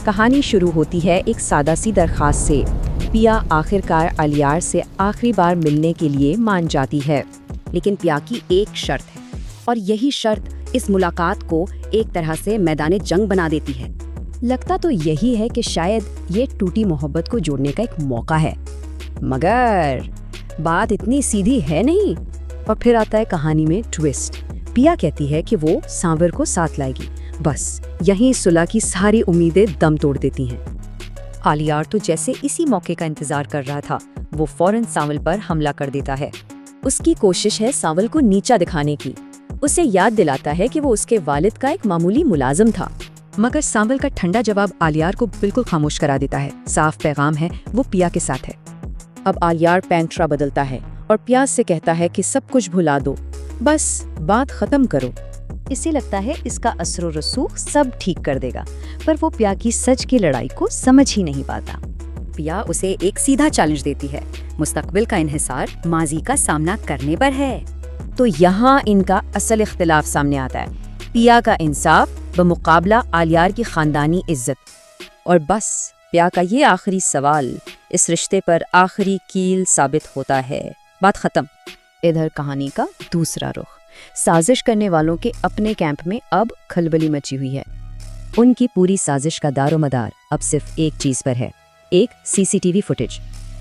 کہانی شروع ہوتی ہے ایک سادہ سی درخواست سے۔ پیا آخرکار الیار سے آخری بار ملنے کے لیے مان جاتی ہے، لیکن پیا کی ایک شرط ہے، اور یہی شرط اس ملاقات کو ایک طرح سے میدان جنگ بنا دیتی ہے۔ لگتا تو یہی ہے کہ شاید یہ ٹوٹی محبت کو جوڑنے کا ایک موقع ہے، مگر بات اتنی سیدھی ہے نہیں۔ اور پھر آتا ہے کہانی میں ٹویسٹ۔ پیا کہتی ہے کہ وہ سانور کو ساتھ لائے گی، بس یہیں صلح کی ساری امیدیں دم توڑ دیتی ہیں۔ الیار تو جیسے اسی موقع کا انتظار کر رہا تھا، وہ فوراً سانول پر حملہ کر دیتا ہے۔ اس کی کوشش ہے سانول کو نیچا دکھانے کی، اسے یاد دلاتا ہے کہ وہ اس کے والد کا ایک معمولی ملازم تھا۔ مگر سانول کا ٹھنڈا جواب الیار کو بالکل خاموش کرا دیتا ہے۔ صاف پیغام ہے، وہ پیا کے ساتھ ہے۔ اب الیار پینٹرا بدلتا ہے اور پیاس سے کہتا ہے کہ سب کچھ بھلا دو، بس بات ختم کرو۔ اسے لگتا ہے اس کا اثر و رسوخ سب ٹھیک کر دے گا، پر وہ پیا کی سچ کی لڑائی کو سمجھ ہی نہیں پاتا۔ پیا اسے ایک سیدھا چیلنج دیتی ہے، مستقبل کا انحصار ماضی کا سامنا کرنے پر ہے۔ تو یہاں ان کا اصل اختلاف سامنے آتا ہے، پیا کا انصاف بمقابلہ الیار کی خاندانی عزت۔ اور بس پیا کا یہ آخری سوال اس رشتے پر آخری کیل ثابت ہوتا ہے۔ بات ختم۔ ادھر کہانی کا دوسرا رخ۔ سازش کرنے والوں کے اپنے کیمپ میں اب کھلبلی مچی ہوئی ہے۔ ان کی پوری سازش کا دار و مدار اب صرف ایک چیز پر ہے، ایک CCTV فوٹیج۔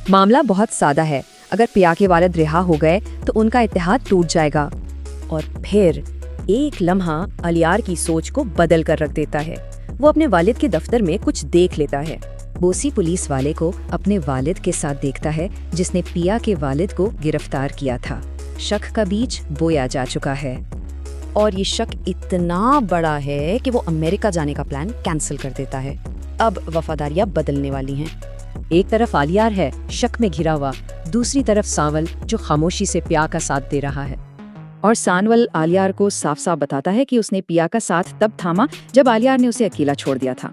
معاملہ بہت سادہ ہے، اگر پیا کے والد رہا ہو گئے تو ان کا اتحاد ٹوٹ جائے گا۔ اور پھر ایک لمحہ الیار کی سوچ کو بدل کر رکھ دیتا ہے۔ وہ اپنے والد کے دفتر میں کچھ دیکھ لیتا ہے۔ بوسی پولیس والے کو اپنے والد کے ساتھ دیکھتا ہے جس نے پیا کے والد کو گرفتار کیا تھا۔ شک کا بیج بویا جا چکا ہے، اور یہ شک اتنا بڑا ہے کہ وہ امریکہ جانے کا پلان کینسل کر دیتا ہے۔ اب وفاداریاں بدلنے والی ہیں۔ ایک طرف الیار ہے شک میں گھرا ہوا، دوسری طرف سانول جو خاموشی سے پیا کا ساتھ دے رہا ہے۔ اور سانول الیار کو صاف صاف بتاتا ہے کہ اس نے پیا کا ساتھ تب تھاما جب الیار نے اسے اکیلا چھوڑ دیا تھا۔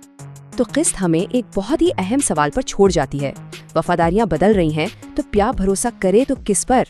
تو قسط ہمیں ایک بہت ہی اہم سوال پر چھوڑ جاتی ہے۔ وفاداریاں بدل رہی ہیں تو پیا بھروسہ کرے تو کس پر؟